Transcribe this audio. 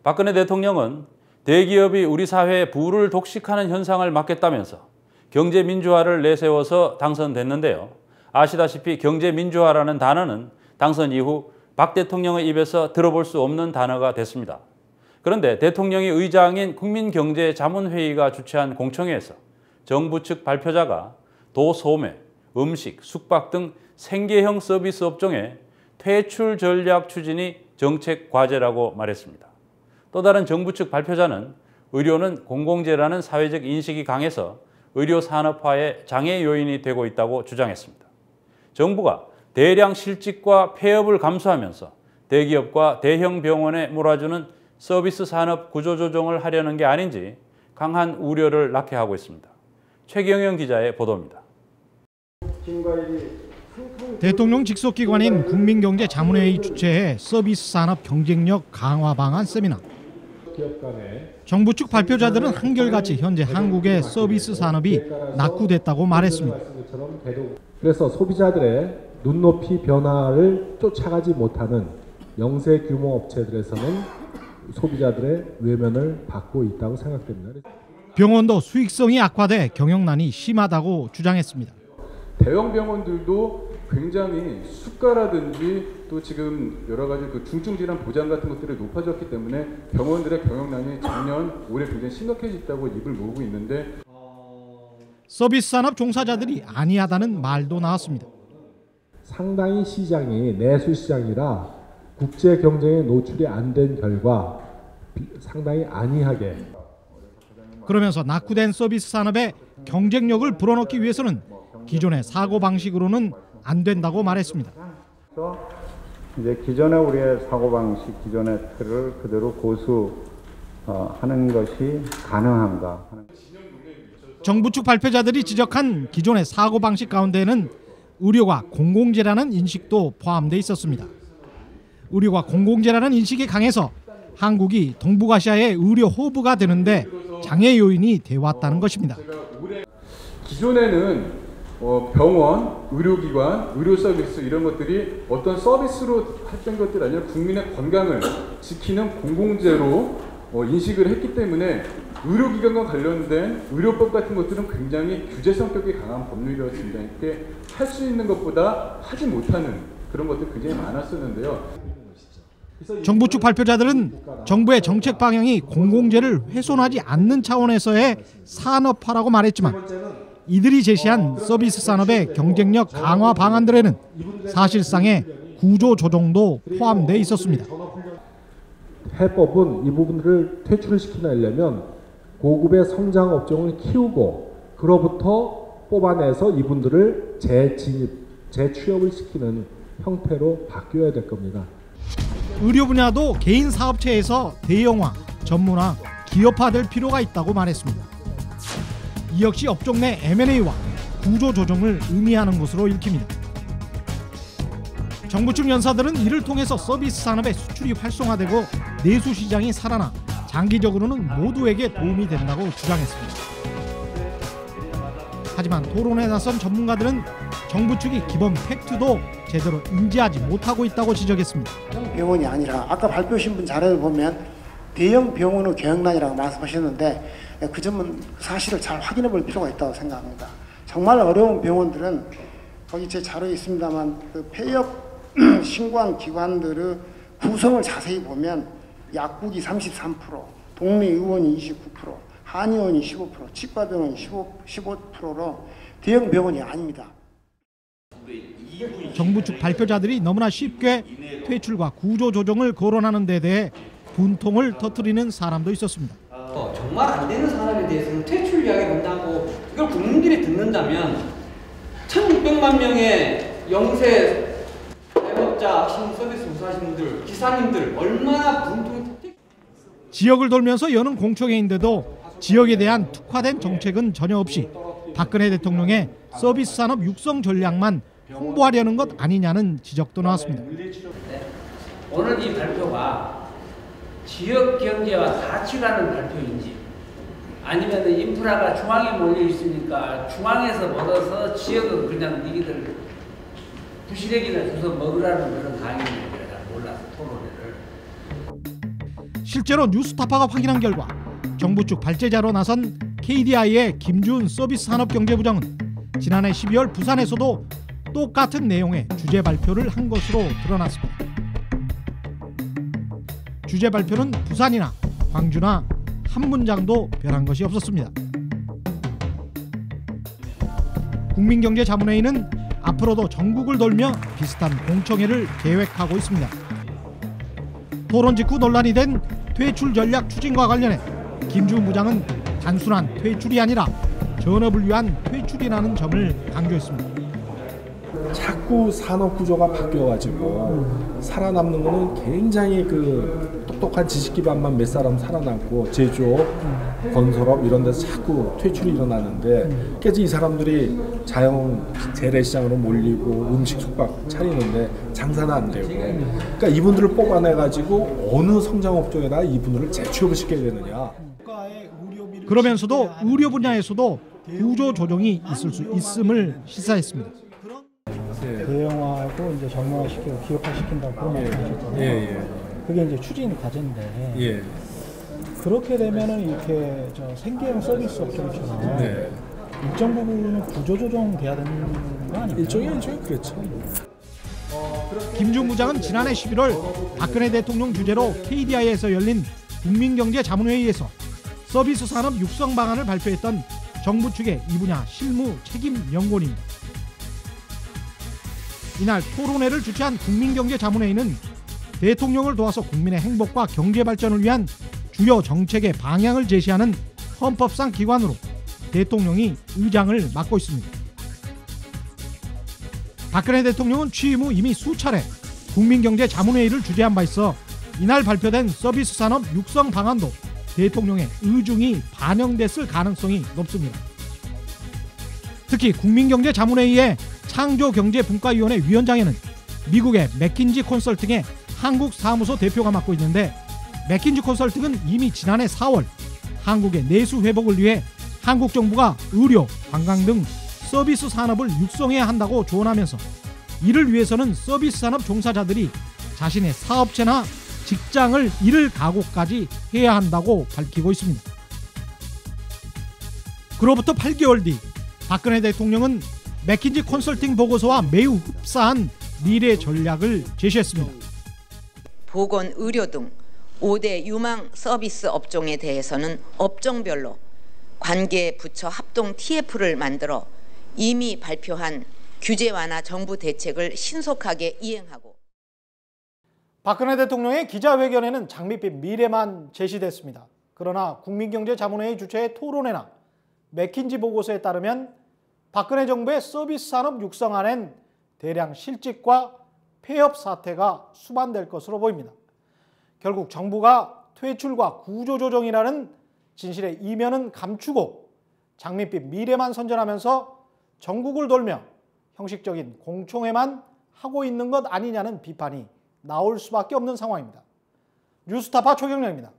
박근혜 대통령은 대기업이 우리 사회에 부를 독식하는 현상을 막겠다면서 경제민주화를 내세워서 당선됐는데요. 아시다시피 경제민주화라는 단어는 당선 이후 박 대통령의 입에서 들어볼 수 없는 단어가 됐습니다. 그런데 대통령이 의장인 국민경제자문회의가 주최한 공청회에서 정부 측 발표자가 도소매, 음식, 숙박 등 생계형 서비스 업종의 퇴출 전략 추진이 정책 과제라고 말했습니다. 또 다른 정부 측 발표자는 의료는 공공재라는 사회적 인식이 강해서 의료 산업화의 장애 요인이 되고 있다고 주장했습니다. 정부가 대량 실직과 폐업을 감수하면서 대기업과 대형 병원에 몰아주는 서비스 산업 구조조정을 하려는 게 아닌지 강한 우려를 낳게 하고 있습니다. 최경영 기자의 보도입니다. 대통령 직속기관인 국민경제자문회의 주최의 서비스 산업 경쟁력 강화 방안 세미나. 정부 측 발표자들은 한결같이 현재 한국의 서비스 산업이 낙후됐다고 말했습니다. 그래서 소비자들의 눈높이 변화를 쫓아가지 못하는 영세 규모 업체들에서는 소비자들의 외면을 받고 있다고 생각됩니다. 병원도 수익성이 악화돼 경영난이 심하다고 주장했습니다. 대형 병원들도 굉장히 수가라든지 또 지금 여러 가지 그 중증 질환 보장 같은 것들이 높아졌기 때문에 병원들의 경영난이 작년, 올해 굉장히 심각해졌다고 입을 모으고 있는데 서비스 산업 종사자들이 안이하다는 말도 나왔습니다. 상당히 시장이 내수 시장이라 국제 경쟁에 노출이 안 된 결과 상당히 안이하게. 그러면서 낙후된 서비스 산업의 경쟁력을 불어넣기 위해서는 기존의 사고 방식으로는 안 된다고 말했습니다. 그래서 이제 기존의 우리의 사고 방식, 기존의 틀을 그대로 고수하는 것이 가능한가 하는. 정부 측 발표자들이 지적한 기존의 사고 방식 가운데에는 의료가 공공재라는 인식도 포함돼 있었습니다. 의료가 공공재라는 인식이 강해서 한국이 동북아시아의 의료 허브가 되는데 장애 요인이 되어왔다는 것입니다. 기존에는 병원, 의료기관, 의료 서비스 이런 것들이 어떤 서비스로 했던 것들이 아니라 국민의 건강을 지키는 공공재로 인식을 했기 때문에 의료기관과 관련된 의료법 같은 것들은 굉장히 규제 성격이 강한 법률이었습니다. 이렇게 할 수 있는 것보다 하지 못하는 그런 것들이 굉장히 많았었는데요. 정부 측 발표자들은 정부의 정책 방향이 공공재를 훼손하지 않는 차원에서의 산업화라고 말했지만 이들이 제시한 서비스 산업의 경쟁력 강화 방안들에는 사실상의 구조 조정도 포함되어 있었습니다. 해법은 이 부분들을 퇴출시키려면 고급의 성장 업종을 키우고 그로부터 뽑아내서 이분들을 재진입, 재취업을 시키는 형태로 바뀌어야 될 겁니다. 의료 분야도 개인 사업체에서 대형화, 전문화, 기업화될 필요가 있다고 말했습니다. 이 역시 업종 내 M&A와 구조 조정을 의미하는 것으로 읽힙니다. 정부 측 연사들은 이를 통해서 서비스 산업의 수출이 활성화되고 내수 시장이 살아나 장기적으로는 모두에게 도움이 된다고 주장했습니다. 하지만 토론에 나선 전문가들은 정부 측이 기본 팩트도 제대로 인지하지 못하고 있다고 지적했습니다. 병원이 아니라 아까 발표하신 분 자료를 보면 대형 병원의 경영난이라고 말씀하셨는데 그 점은 사실을 잘 확인해 볼 필요가 있다고 생각합니다. 정말 어려운 병원들은 거기 제 자료에 있습니다만 그 폐업 신고한 기관들의 구성을 자세히 보면 약국이 33%, 동네의원이 29%, 한의원이 15%, 치과병원이 15%로 대형 병원이 아닙니다. 정부 측 발표자들이 너무나 쉽게 퇴출과 구조 조정을 거론하는 데 대해 분통을 터뜨리는 사람도 있었습니다. 정말 안 되는 사람에 대해서는 퇴출 이야기를 한다고 이걸 국민들이 듣는다면 1600만 명의 영세 자영업자, 서비스 우수하신 분들, 기사님들 얼마나 분통이 지역을 돌면서 여는 공청회인데도 지역에 대한 특화된 정책은 전혀 없이 박근혜 대통령의 서비스 산업 육성 전략만 홍보하려는 것 아니냐는 지적도 나왔습니다. 오늘 이 발표가 지역 경제와 같이 가는 발표인지 아니면 인프라가 중앙에 몰려 있으니까 중앙에서 얻어서 지역은 그냥 니들 부시래기나 주워 먹으라는 그런 강의를 내가 몰라서 토론회를. 실제로 뉴스타파가 확인한 결과 정부 측 발제자로 나선 KDI의 김주은 서비스산업경제부장은 지난해 12월 부산에서도 똑같은 내용의 주제 발표를 한 것으로 드러났습니다. 주제 발표는 부산이나 광주나 한 문장도 변한 것이 없었습니다. 국민경제자문회의는 앞으로도 전국을 돌며 비슷한 공청회를 계획하고 있습니다. 토론 직후 논란이 된 퇴출 전략 추진과 관련해 김주은 부장은 단순한 퇴출이 아니라 전업을 위한 퇴출이라는 점을 강조했습니다. 자꾸 산업 구조가 바뀌어가지고 살아남는 거는 굉장히 그 똑똑한 지식 기반만 몇 사람 살아남고 제조업, 건설업 이런 데서 자꾸 퇴출이 일어나는데 그래서 이 사람들이 자영 재래시장으로 몰리고 음식 숙박 차리는데 장사는 안 되고 그러니까 이분들을 뽑아내가지고 어느 성장업종에다 이분들을 재취업을 시켜야 되느냐. 그러면서도 의료 분야에서도 구조 조정이 있을 수 있음을 시사했습니다. 대형화하고 이제 정형화시키고 기업화시킨다고 그런 말씀하셨잖아요. 그게 이제 추진 과제인데 그렇게 되면은 이렇게 생계형 서비스 업종처럼 일정 부분은 구조 조정돼야 되는 거 아닙니까? 일종이 그렇죠. 김주은 부장은 지난해 11월 박근혜 대통령 주재로 KDI에서 열린 국민경제자문회의에서 서비스 산업 육성 방안을 발표했던 정부 측의 이 분야 실무 책임 연구원입니다. 이날 토론회를 주최한 국민경제자문회의는 대통령을 도와서 국민의 행복과 경제 발전을 위한 주요 정책의 방향을 제시하는 헌법상 기관으로 대통령이 의장을 맡고 있습니다. 박근혜 대통령은 취임 후 이미 수차례 국민경제자문회의를 주재한 바 있어 이날 발표된 서비스 산업 육성 방안도 대통령의 의중이 반영됐을 가능성이 높습니다. 특히 국민경제자문회의의 창조경제분과위원회 위원장에는 미국의 맥킨지 컨설팅의 한국 사무소 대표가 맡고 있는데 맥킨지 컨설팅은 이미 지난해 4월 한국의 내수 회복을 위해 한국 정부가 의료, 관광 등 서비스 산업을 육성해야 한다고 조언하면서 이를 위해서는 서비스 산업 종사자들이 자신의 사업체나 직장을 잃을 각오까지 해야 한다고 밝히고 있습니다. 그로부터 8개월 뒤 박근혜 대통령은 맥킨지 컨설팅 보고서와 매우 흡사한 미래 전략을 제시했습니다. 보건, 의료 등 5대 유망 서비스 업종에 대해서는 업종별로 관계 부처 합동 TF를 만들어 이미 발표한 규제 완화 정부 대책을 신속하게 이행하고. 박근혜 대통령의 기자회견에는 장밋빛 미래만 제시됐습니다. 그러나 국민경제자문회의 주최의 토론회나 맥킨지 보고서에 따르면 박근혜 정부의 서비스 산업 육성안엔 대량 실직과 폐업 사태가 수반될 것으로 보입니다. 결국 정부가 퇴출과 구조조정이라는 진실의 이면은 감추고 장밋빛 미래만 선전하면서 전국을 돌며 형식적인 공청회만 하고 있는 것 아니냐는 비판이 나올 수밖에 없는 상황입니다. 뉴스타파 최경련입니다.